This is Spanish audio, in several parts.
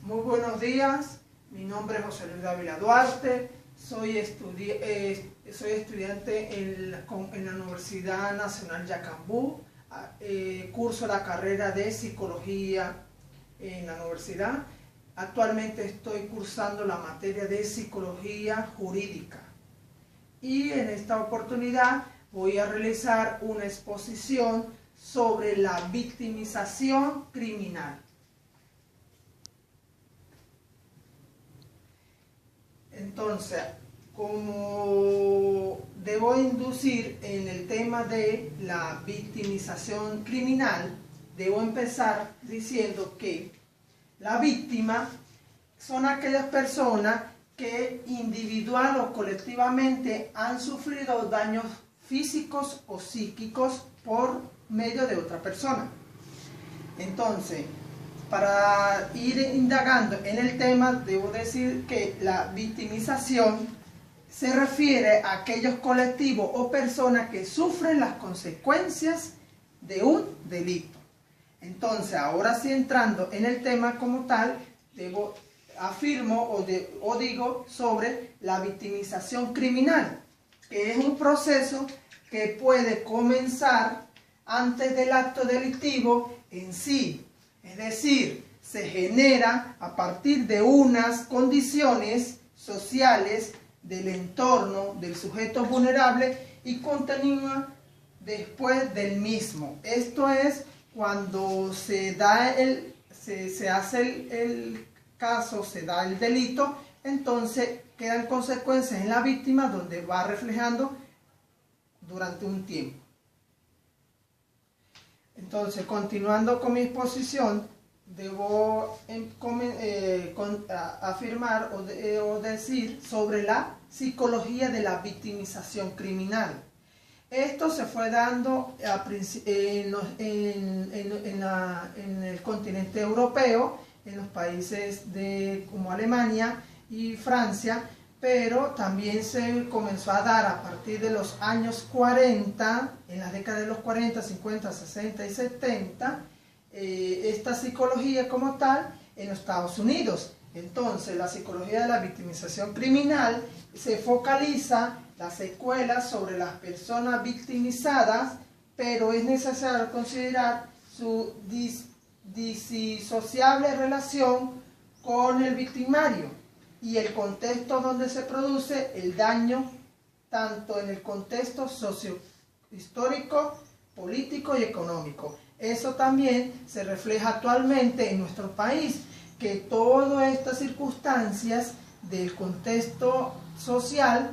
Muy buenos días, mi nombre es José Luis Dávila Duarte, soy estudiante en la Universidad Nacional Yacambú, curso la carrera de Psicología en la universidad. Actualmente estoy cursando la materia de Psicología Jurídica y en esta oportunidad voy a realizar una exposición sobre la victimización criminal. Entonces, como debo inducir en el tema de la victimización criminal, debo empezar diciendo que la víctima son aquellas personas que individual o colectivamente han sufrido daños físicos o psíquicos por medio de otra persona. Entonces, para ir indagando en el tema, debo decir que la victimización se refiere a aquellos colectivos o personas que sufren las consecuencias de un delito. Entonces, ahora sí entrando en el tema como tal, afirmo o digo sobre la victimización criminal, que es un proceso que puede comenzar antes del acto delictivo en sí. Es decir, se genera a partir de unas condiciones sociales del entorno del sujeto vulnerable y continúa después del mismo. Esto es cuando se da se hace el caso, se da el delito, entonces quedan consecuencias en la víctima donde va reflejando durante un tiempo. Entonces, continuando con mi exposición, debo afirmar o decir sobre la psicología de la victimización criminal. Esto se fue dando en el continente europeo, en los países como Alemania y Francia, pero también se comenzó a dar a partir de los años 40, en las décadas de los 40, 50, 60 y 70, esta psicología como tal en los Estados Unidos. Entonces, la psicología de la victimización criminal se focaliza las secuelas sobre las personas victimizadas, pero es necesario considerar su disasociable relación con el victimario y el contexto donde se produce el daño, tanto en el contexto sociohistórico, político y económico. Eso también se refleja actualmente en nuestro país, que todas estas circunstancias del contexto social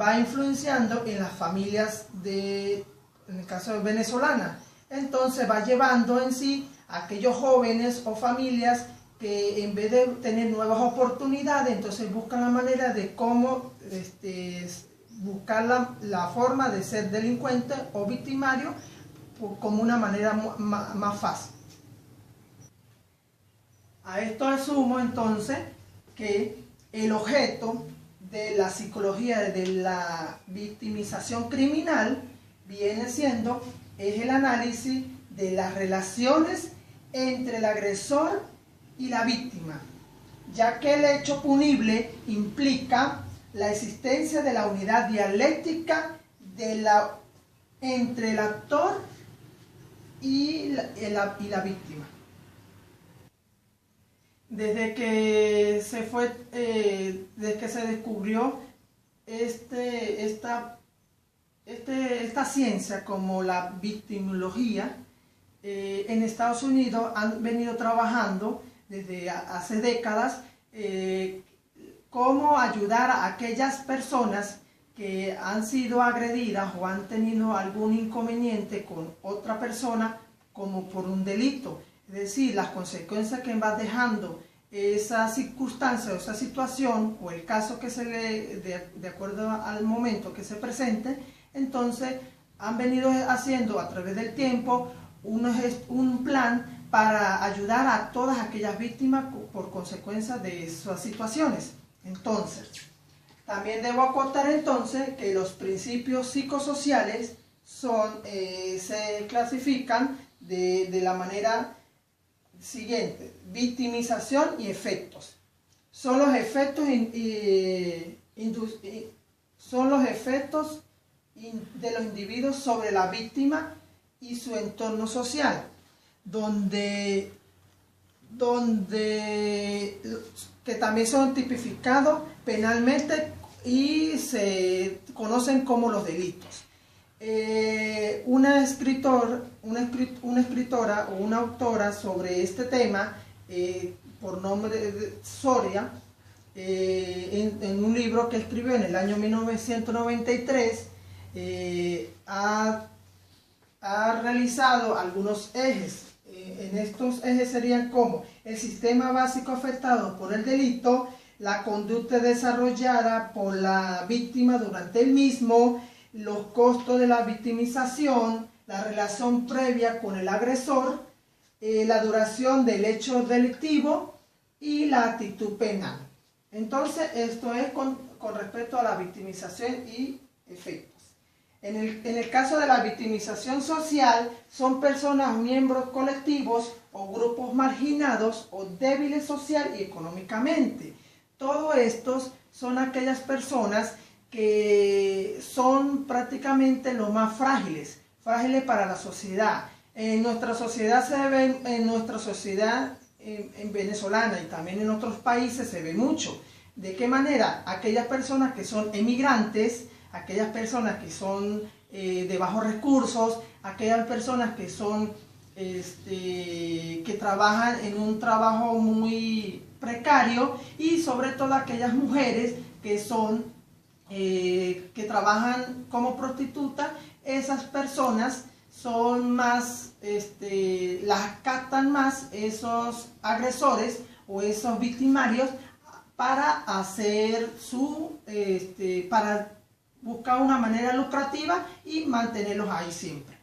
va influenciando en las familias en el caso de venezolana. Entonces va llevando en sí a aquellos jóvenes o familias que en vez de tener nuevas oportunidades, entonces buscan la manera de cómo buscar la forma de ser delincuente o victimario como una manera más fácil. A esto asumo entonces que el objeto de la psicología de la victimización criminal viene siendo el análisis de las relaciones entre el agresor y la víctima, ya que el hecho punible implica la existencia de la unidad dialéctica entre el actor y la víctima. Desde que se descubrió esta ciencia como la victimología, en Estados Unidos han venido trabajando desde hace décadas cómo ayudar a aquellas personas que han sido agredidas o han tenido algún inconveniente con otra persona como por un delito. Es decir, las consecuencias que va dejando esa circunstancia o esa situación o el caso que de acuerdo al momento que se presente, entonces han venido haciendo a través del tiempo un plan para ayudar a todas aquellas víctimas por consecuencia de esas situaciones. Entonces, también debo acotar entonces que los principios psicosociales se clasifican de la manera Siguiente, victimización y efectos. Son los efectos de los individuos sobre la víctima y su entorno social, donde que también son tipificados penalmente y se conocen como los delitos. Una escritora o una autora sobre este tema, por nombre de Soria, en un libro que escribió en el año 1993, ha realizado algunos ejes. En estos ejes serían como el sistema básico afectado por el delito, la conducta desarrollada por la víctima durante el mismo, los costos de la victimización, la relación previa con el agresor, la duración del hecho delictivo y la actitud penal. Entonces, esto es con respecto a la victimización y efectos. En el caso de la victimización social, son personas, miembros colectivos o grupos marginados o débiles social y económicamente. Todos estos son aquellas personas que son prácticamente los más frágiles para la sociedad. En nuestra sociedad en venezolana y también en otros países se ve mucho. ¿De qué manera? Aquellas personas que son emigrantes, aquellas personas que son de bajos recursos, aquellas personas que son que trabajan en un trabajo muy precario, y sobre todo aquellas mujeres que son que trabajan como prostitutas. Esas personas son más, las captan más esos agresores o esos victimarios para hacer para buscar una manera lucrativa y mantenerlos ahí siempre.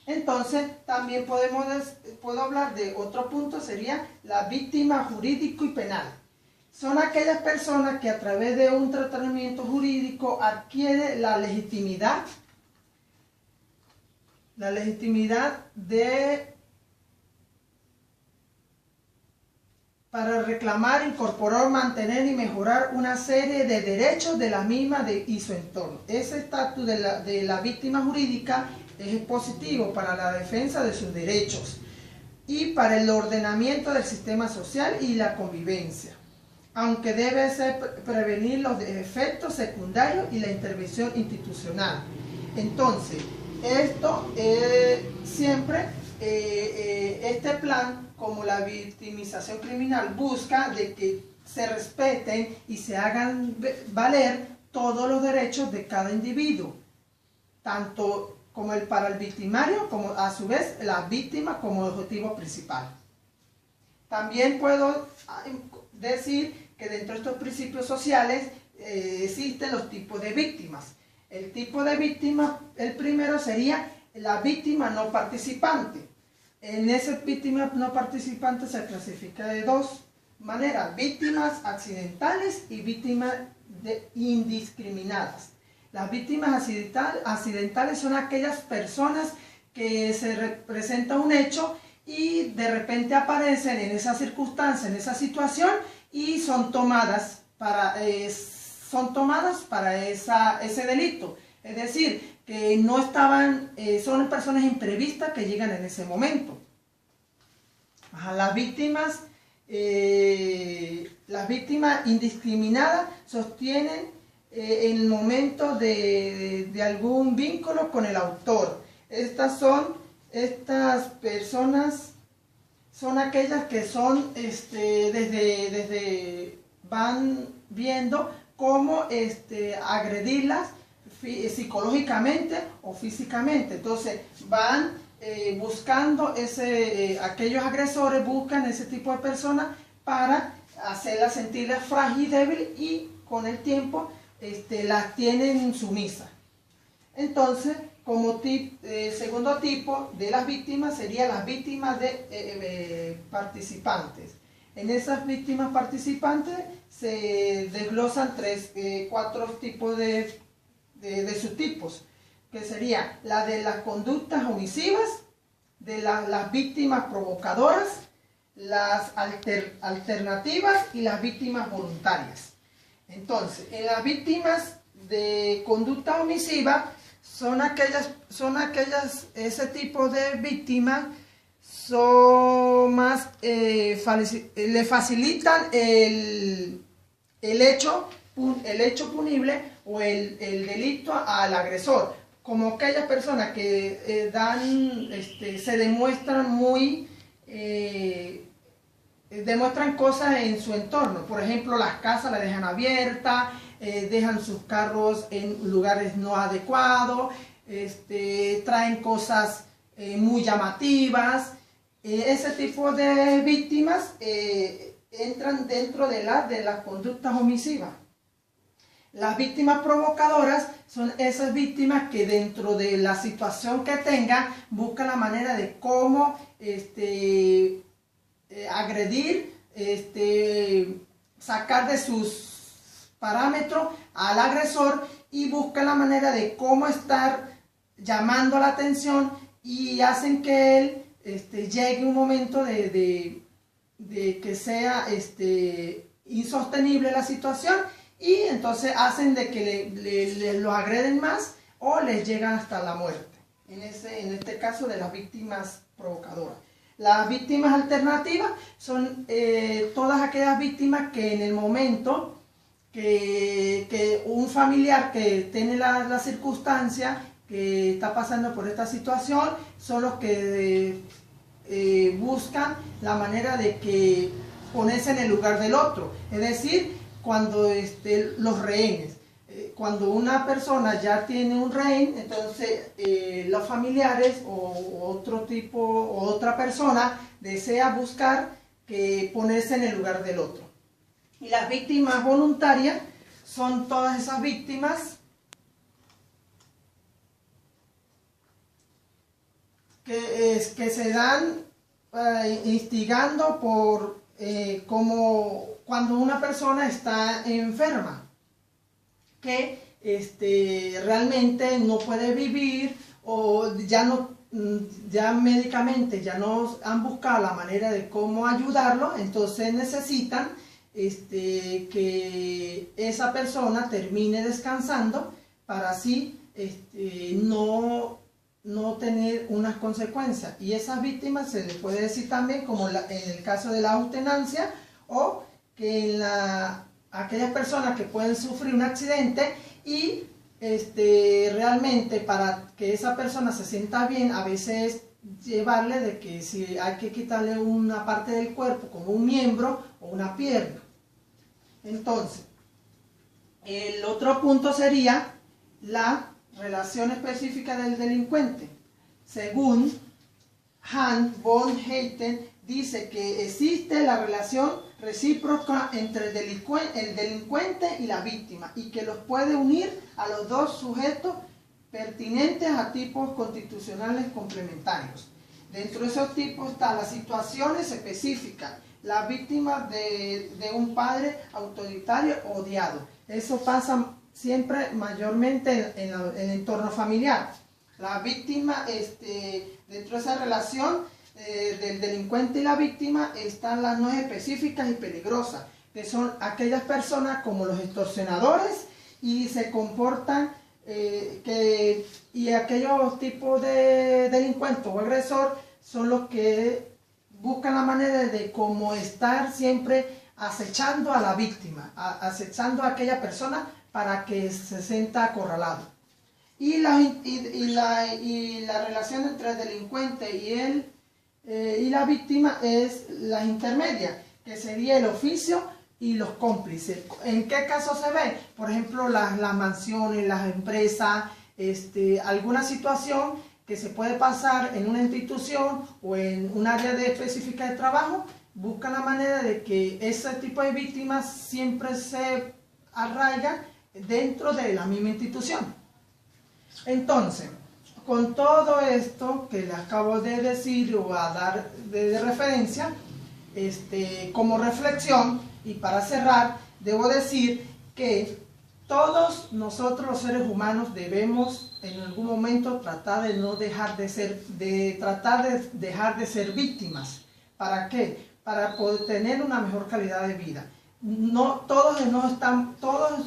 Entonces, también puedo hablar de otro punto, sería la víctima jurídico y penal. Son aquellas personas que a través de un tratamiento jurídico adquieren la legitimidad para reclamar, incorporar, mantener y mejorar una serie de derechos de la misma y su entorno. Ese estatus de la víctima jurídica es positivo para la defensa de sus derechos y para el ordenamiento del sistema social y la convivencia, aunque debe ser prevenir los efectos secundarios y la intervención institucional. Entonces, esto siempre, este plan, como la victimización criminal, busca de que se respeten y se hagan valer todos los derechos de cada individuo, tanto como para el victimario, como a su vez la víctima como objetivo principal. También puedo decir que dentro de estos principios sociales existen los tipos de víctimas. El tipo de víctima, el primero sería la víctima no participante. En esa víctima no participante se clasifica de dos maneras: víctimas accidentales y víctimas indiscriminadas. Las víctimas accidentales son aquellas personas que se representa un hecho y de repente aparecen en esa circunstancia, en esa situación, y son tomadas para ese delito. Es decir, que no estaban, son personas imprevistas que llegan en ese momento. Las víctimas indiscriminadas sostienen en el momento de algún vínculo con el autor. Estas personas son aquellas que son van viendo cómo agredirlas psicológicamente o físicamente. Entonces van buscando aquellos agresores buscan ese tipo de personas para hacerlas sentirlas frágil y débil, y con el tiempo las tienen sumisas. Entonces, como segundo tipo de las víctimas sería las víctimas participantes. En esas víctimas participantes se desglosan cuatro tipos de subtipos, que sería la de las conductas omisivas, de las víctimas provocadoras, las alternativas y las víctimas voluntarias. Entonces, en las víctimas de conducta omisiva ese tipo de víctimas son más, le facilitan el hecho punible o el delito al agresor, como aquellas personas que se demuestran demuestran cosas en su entorno. Por ejemplo, las casas las dejan abiertas, dejan sus carros en lugares no adecuados, traen cosas muy llamativas. Ese tipo de víctimas entran dentro de las conductas omisivas. Las víctimas provocadoras son esas víctimas que dentro de la situación que tengan buscan la manera de cómo agredir, sacar de sus parámetros al agresor y buscan la manera de cómo estar llamando la atención y hacen que él llegue un momento de que sea insostenible la situación, y entonces hacen de que los agreden más o les llegan hasta la muerte. En este caso de las víctimas provocadoras. Las víctimas alternativas son todas aquellas víctimas que en el momento que un familiar que tiene la circunstancia, que está pasando por esta situación, son los que buscan la manera de que ponerse en el lugar del otro. Es decir, cuando los rehenes, cuando una persona ya tiene un rehén, entonces los familiares o otra persona desea buscar ponerse en el lugar del otro. Y las víctimas voluntarias son todas esas víctimas que se dan instigando por como cuando una persona está enferma, que realmente no puede vivir, o ya médicamente ya no han buscado la manera de cómo ayudarlo, entonces necesitan que esa persona termine descansando para así no tener unas consecuencias. Y esas víctimas se les puede decir también, como en el caso de la eutanasia, o que aquellas personas que pueden sufrir un accidente y realmente para que esa persona se sienta bien, a veces llevarle de que si hay que quitarle una parte del cuerpo, como un miembro o una pierna. Entonces, el otro punto sería la relación específica del delincuente. Según Hans von Heiten, dice que existe la relación recíproca entre el delincuente y la víctima, y que los puede unir a los dos sujetos pertinentes a tipos constitucionales complementarios. Dentro de esos tipos están las situaciones específicas, la víctima de un padre autoritario odiado. Eso pasa siempre mayormente en el entorno familiar. La víctima, dentro de esa relación del delincuente y la víctima, están las no específicas y peligrosas, que son aquellas personas como los extorsionadores, y se comportan y aquellos tipos de delincuentes o agresor son los que buscan la manera de cómo estar siempre acechando a la víctima, acechando a aquella persona para que se sienta acorralado. Y la relación entre el delincuente y la víctima es la intermedia, que sería el oficio y los cómplices. ¿En qué caso se ve? Por ejemplo, las mansiones, las empresas, alguna situación que se puede pasar en una institución o en un área específica de trabajo, buscan la manera de que ese tipo de víctimas siempre se arraigan dentro de la misma institución. Entonces, con todo esto que les acabo de decir o a dar de referencia, como reflexión y para cerrar, debo decir que todos nosotros los seres humanos debemos en algún momento tratar de dejar de ser víctimas. ¿Para qué? para poder tener una mejor calidad de vida. Todos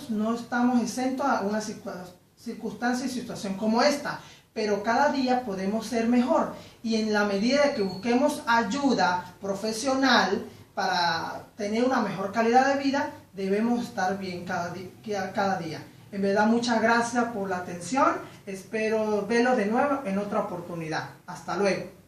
no estamos exentos a una circunstancia y situación como esta, pero cada día podemos ser mejor, y en la medida de que busquemos ayuda profesional para tener una mejor calidad de vida, debemos estar bien cada día. En verdad, muchas gracias por la atención. Espero verlo de nuevo en otra oportunidad. Hasta luego.